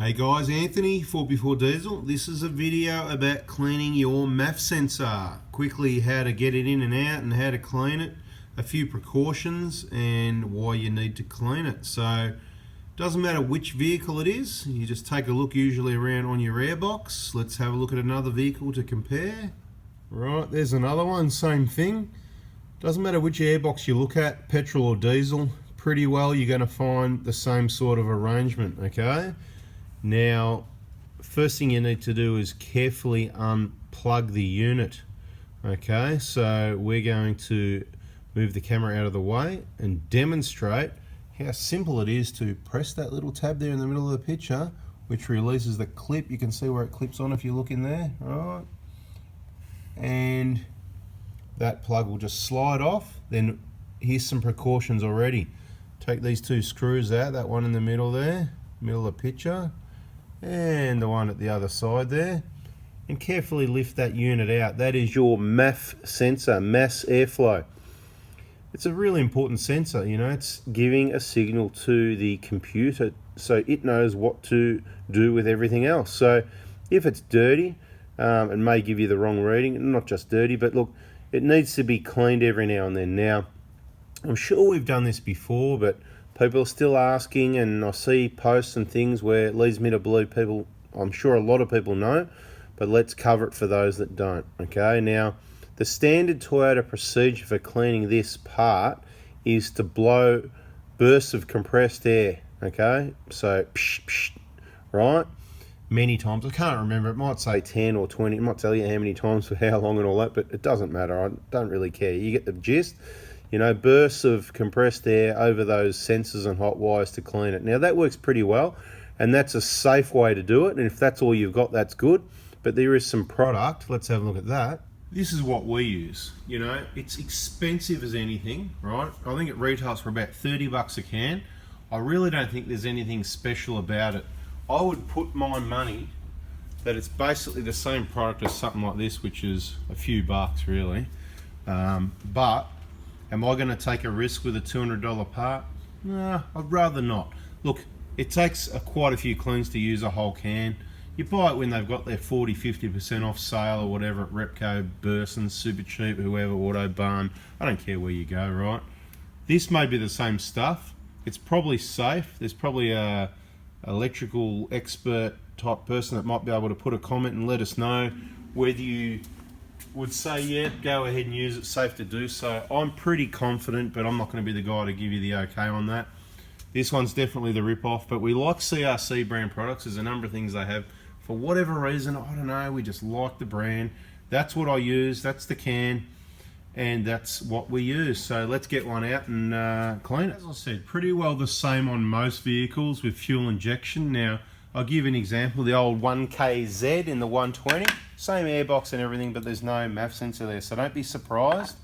Hey guys, Anthony, 4x4 Diesel. This is a video about cleaning your MAF sensor. Quickly how to get it in and out and how to clean it, a few precautions and why you need to clean it. So, doesn't matter which vehicle it is, you just take a look usually around on your airbox. Let's have a look at another vehicle to compare. Right, there's another one, same thing. Doesn't matter which airbox you look at, petrol or diesel, pretty well you're going to find the same sort of arrangement, okay? Now, first thing you need to do is carefully unplug the unit. Okay, so we're going to move the camera out of the way and demonstrate how simple it is to press that little tab there in the middle of the picture, which releases the clip. You can see where it clips on if you look in there, right? And that plug will just slide off. Then here's some precautions already. Take these two screws out, that one in the middle there, middle of the picture, and the one at the other side there, and carefully lift that unit out. That is your MAF sensor, mass airflow. It's a really important sensor, you know, it's giving a signal to the computer so it knows what to do with everything else. So if it's dirty, it may give you the wrong reading. Not just dirty, but look, it needs to be cleaned every now and then. Now, I'm sure we've done this before, but people are still asking, and I see posts and things where it leads me to believe people, I'm sure a lot of people know, but let's cover it for those that don't. Okay, now the standard Toyota procedure for cleaning this part is to blow bursts of compressed air. Okay, so psh, psh, right, many times. I can't remember, it might say 10 or 20, it might tell you how many times for how long and all that, but it doesn't matter. I don't really care. You get the gist. You know, bursts of compressed air over those sensors and hot wires to clean it. Now that works pretty well, and that's a safe way to do it, and if that's all you've got, that's good. But there is some product, let's have a look at that. This is what we use. You know, it's expensive as anything, right? I think it retails for about 30 bucks a can. I really don't think there's anything special about it. I would put my money that it's basically the same product as something like this, which is a few bucks really. But am I going to take a risk with a $200 part? Nah, I'd rather not. Look, it takes quite a few cleans to use a whole can. You buy it when they've got their 40-50% off sale or whatever at Repco, Burson, Super Cheap, whoever, Autobarn. I don't care where you go, right? This may be the same stuff. It's probably safe. There's probably a electrical expert type person that might be able to put a comment and let us know whether you would say, yeah, go ahead and use it, safe to do so. I'm pretty confident, but I'm not going to be the guy to give you the okay on that. This one's definitely the rip-off, but we like CRC brand products. There's a number of things they have. For whatever reason, I don't know, we just like the brand. That's what I use, that's the can, and that's what we use. So let's get one out and clean it. As I said, pretty well the same on most vehicles with fuel injection. Now, I'll give you an example, the old 1KZ in the 120, same airbox and everything, but there's no MAF sensor there, so don't be surprised.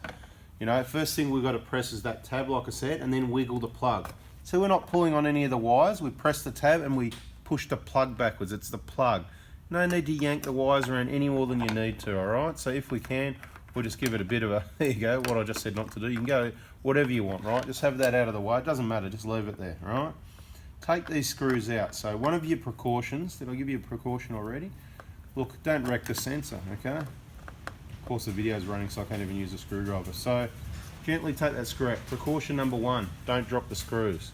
You know, first thing we've got to press is that tab, like I said, and then wiggle the plug. So we're not pulling on any of the wires, we press the tab and we push the plug backwards, it's the plug. No need to yank the wires around any more than you need to, alright? So if we can, we'll just give it a bit of a, there you go, what I just said not to do. You can go whatever you want, right? Just have that out of the way, it doesn't matter, just leave it there, alright? Take these screws out. So one of your precautions, did I give you a precaution already? Look, don't wreck the sensor, okay? Of course the video's running so I can't even use a screwdriver. So gently take that screw out. Precaution number one, don't drop the screws.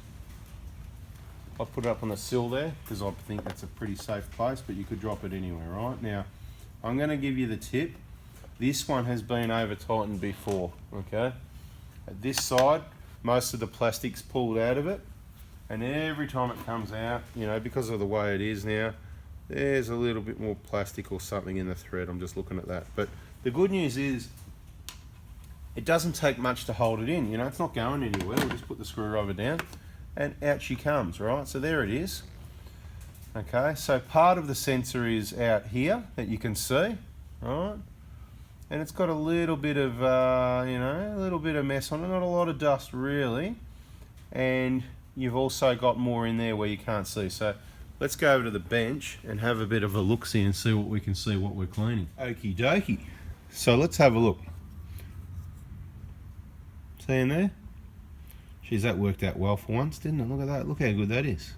I've put it up on the sill there because I think that's a pretty safe place, but you could drop it anywhere, right? Now, I'm going to give you the tip. This one has been over tightened before, okay? At this side, most of the plastic's pulled out of it, and every time it comes out, you know, because of the way it is now, there's a little bit more plastic or something in the thread. I'm just looking at that. But the good news is, it doesn't take much to hold it in, you know, it's not going anywhere. We'll just put the screwdriver down, and out she comes, right? So there it is. Okay, so part of the sensor is out here that you can see, right? And it's got a little bit of, you know, a little bit of mess on it, not a lot of dust really. And you've also got more in there where you can't see. So let's go over to the bench and have a bit of a look-see and see what we can see what we're cleaning. Okie dokie. So let's have a look. See in there? Geez, that worked out well for once, didn't it? Look at that. Look how good that is.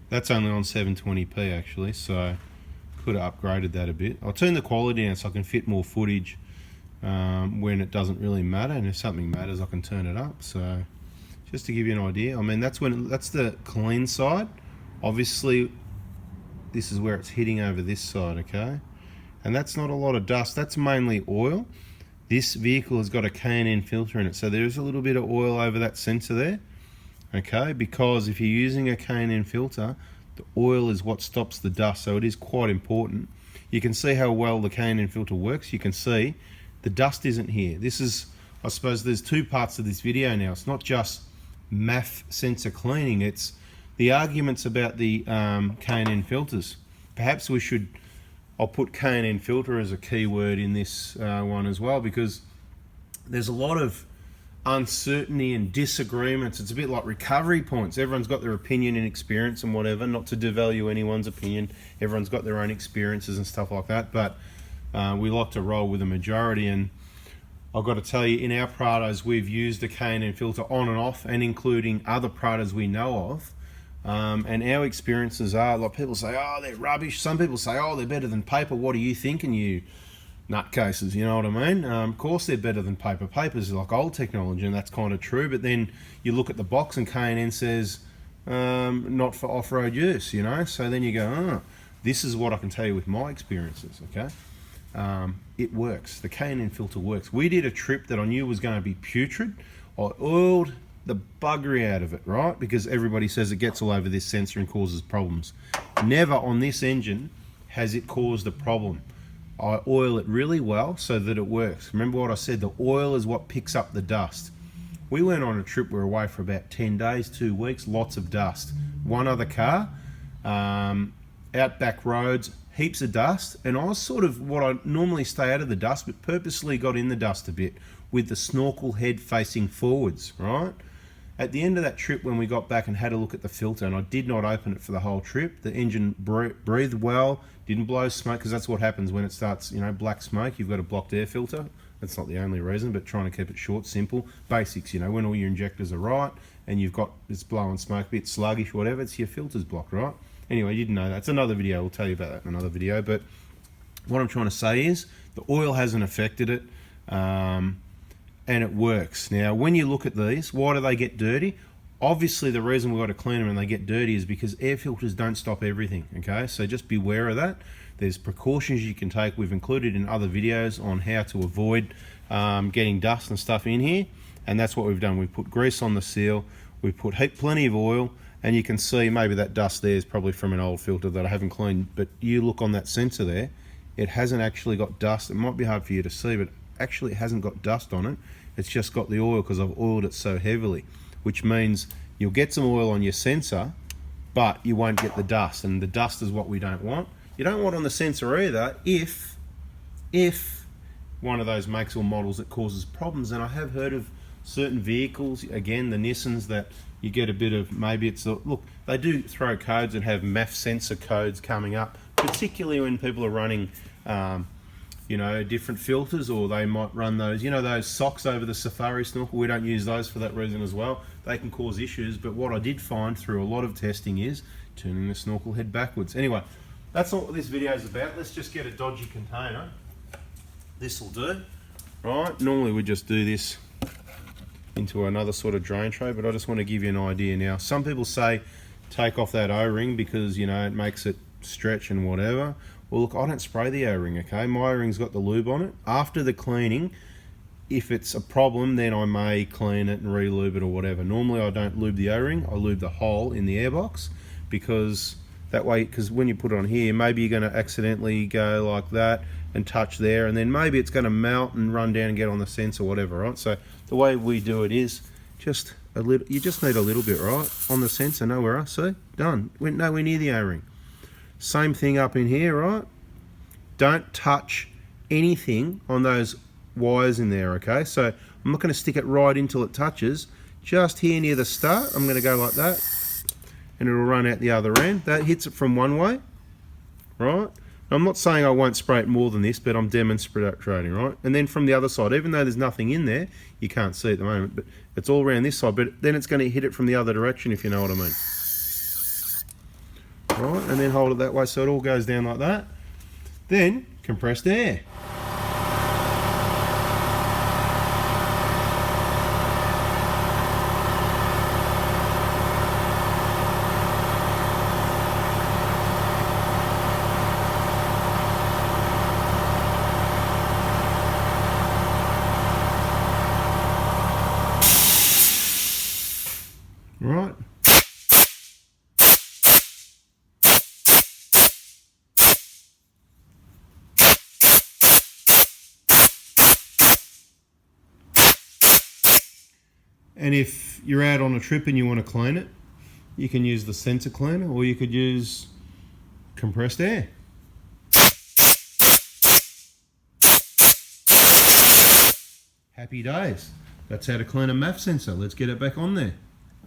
That's only on 720p actually, so could have upgraded that a bit. I'll turn the quality down so I can fit more footage when it doesn't really matter, and if something matters I can turn it up. So just to give you an idea, I mean that's the clean side. Obviously this is where it's hitting over this side, okay? And that's not a lot of dust, that's mainly oil. This vehicle has got a K&N filter in it, so there's a little bit of oil over that sensor there, okay? Because if you're using a K&N filter, the oil is what stops the dust, so it is quite important. You can see how well the K&N filter works. You can see the dust isn't here. This is, I suppose there's two parts of this video now. It's not just MAF sensor cleaning, it's the arguments about the K&N filters. Perhaps we should, I'll put K&N filter as a keyword in this one as well, because there's a lot of uncertainty and disagreements. It's a bit like recovery points. Everyone's got their opinion and experience and whatever, not to devalue anyone's opinion. Everyone's got their own experiences and stuff like that, but we like to roll with the majority. And I've got to tell you, in our Prados, we've used the K&N filter on and off, and including other Prados we know of. And our experiences are, like, people say, oh, they're rubbish. Some people say, oh, they're better than paper. What are you thinking, you nutcases? You know what I mean? Of course they're better than paper. Paper's like old technology, and that's kind of true. But then you look at the box and K&N says, not for off-road use, you know? So then you go, oh, this is what I can tell you with my experiences, okay? It works. The K&N filter works. We did a trip that I knew was going to be putrid. I oiled the buggery out of it, right? Because everybody says it gets all over this sensor and causes problems. Never on this engine has it caused a problem. I oil it really well so that it works. Remember what I said, the oil is what picks up the dust. We went on a trip, we were away for about 10 days, 2 weeks, lots of dust. One other car, outback roads, heaps of dust, and I was sort of what I normally stay out of the dust, but purposely got in the dust a bit with the snorkel head facing forwards, right? At the end of that trip, when we got back and had a look at the filter, and I did not open it for the whole trip, the engine breathed well, didn't blow smoke, because that's what happens when it starts, you know, black smoke. You've got a blocked air filter. That's not the only reason, but trying to keep it short, simple. Basics, you know, when all your injectors are right and you've got this blowing smoke, a bit sluggish, whatever, it's your filter's blocked, right? Anyway, you didn't know that. It's another video. We'll tell you about that in another video. But what I'm trying to say is the oil hasn't affected it. And it works. Now, when you look at these, why do they get dirty? Obviously, the reason we've got to clean them and they get dirty is because air filters don't stop everything, okay? So just beware of that. There's precautions you can take. We've included in other videos on how to avoid getting dust and stuff in here, and that's what we've done. We've put grease on the seal, we've put plenty of oil, and you can see maybe that dust there is probably from an old filter that I haven't cleaned, but you look on that sensor there, it hasn't actually got dust. It might be hard for you to see, but actually it hasn't got dust on it. It's just got the oil because I've oiled it so heavily, which means you'll get some oil on your sensor, but you won't get the dust, and the dust is what we don't want. You don't want on the sensor either if one of those makes or models that causes problems. And I have heard of certain vehicles, again the Nissans, that you get a bit of, maybe it's, look, they do throw codes and have MAF sensor codes coming up, particularly when people are running you know, different filters, or they might run those, you know, those socks over the Safari snorkel. We don't use those for that reason as well. They can cause issues, but what I did find through a lot of testing is turning the snorkel head backwards. Anyway, that's not what this video is about. Let's just get a dodgy container. This will do, right? Normally we just do this into another sort of drain tray, but I just want to give you an idea now. Some people say take off that O-ring because, you know, it makes it stretch and whatever. Well, look, I don't spray the O-ring, okay? My O-ring's got the lube on it. After the cleaning, if it's a problem, then I may clean it and re-lube it or whatever. Normally, I don't lube the O-ring. I lube the hole in the airbox, because that way, because when you put it on here, maybe you're going to accidentally go like that and touch there, and then maybe it's going to melt and run down and get on the sensor or whatever, right? So the way we do it is just a little, you just need a little bit, right? On the sensor, nowhere else, see? Done. Went nowhere near the O-ring. Same thing up in here, right? Don't touch anything on those wires in there, okay? So I'm not going to stick it right in till it touches. Just here near the start, I'm going to go like that, and it'll run out the other end. That hits it from one way, right? I'm not saying I won't spray it more than this, but I'm demonstrating, right? And then from the other side, even though there's nothing in there, you can't see at the moment, but it's all around this side, but then it's going to hit it from the other direction, if you know what I mean. right? And then hold it that way so it all goes down like that. Then compressed air. Right. And if you're out on a trip and you want to clean it, you can use the sensor cleaner, or you could use compressed air. Happy days. That's how to clean a MAF sensor. Let's get it back on there.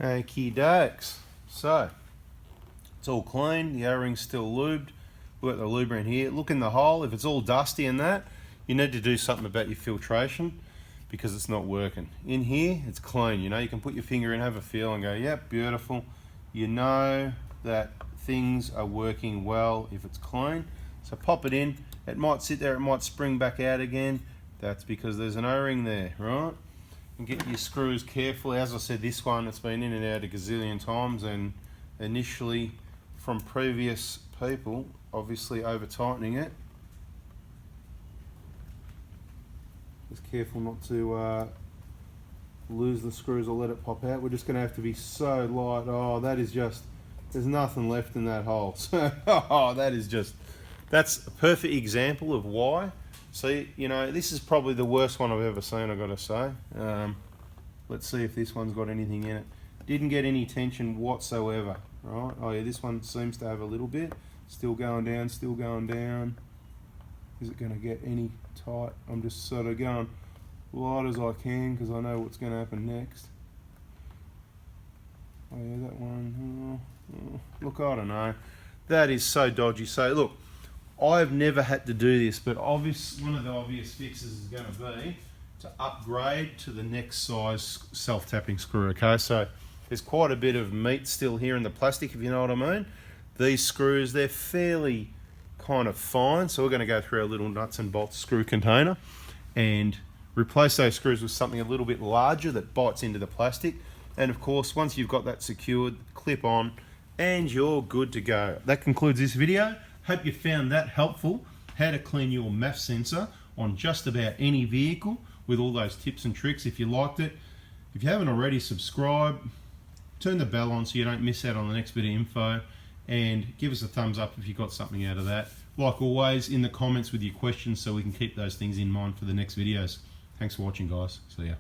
Okie dokes. So, it's all clean. The O-ring's still lubed. We've got the lubricant here. Look in the hole. If it's all dusty and that, you need to do something about your filtration because it's not working. In here, it's clean. You know, you can put your finger in, have a feel and go, yep, beautiful. You know that things are working well if it's clean. So pop it in. It might sit there. It might spring back out again. That's because there's an O-ring there, right? And get your screws carefully. As I said, this one, it's been in and out a gazillion times, and initially from previous people, obviously over tightening it. Just careful not to lose the screws or let it pop out. We're just going to have to be so light. Oh, that is just, there's nothing left in that hole. So, oh, that's a perfect example of why. See, you know, this is probably the worst one I've ever seen, I've got to say. Let's see if this one's got anything in it. Didn't get any tension whatsoever, right? Oh yeah, this one seems to have a little bit. Still going down, still going down. Is it going to get any tight? I'm just sort of going light as I can because I know what's going to happen next. Oh yeah, that one. Look, I don't know. That is so dodgy. So look, I've never had to do this, but one of the obvious fixes is going to be to upgrade to the next size self-tapping screw, okay? So there's quite a bit of meat still here in the plastic, if you know what I mean. These screws, they're fairly kind of fine, so we're going to go through our little nuts and bolts screw container and replace those screws with something a little bit larger that bites into the plastic. And of course, once you've got that secured, clip on, and you're good to go. That concludes this video. Hope you found that helpful, how to clean your MAF sensor on just about any vehicle with all those tips and tricks. If you liked it, if you haven't already, subscribe, turn the bell on so you don't miss out on the next bit of info, and give us a thumbs up if you got something out of that. Like always, in the comments with your questions so we can keep those things in mind for the next videos. Thanks for watching, guys. See ya.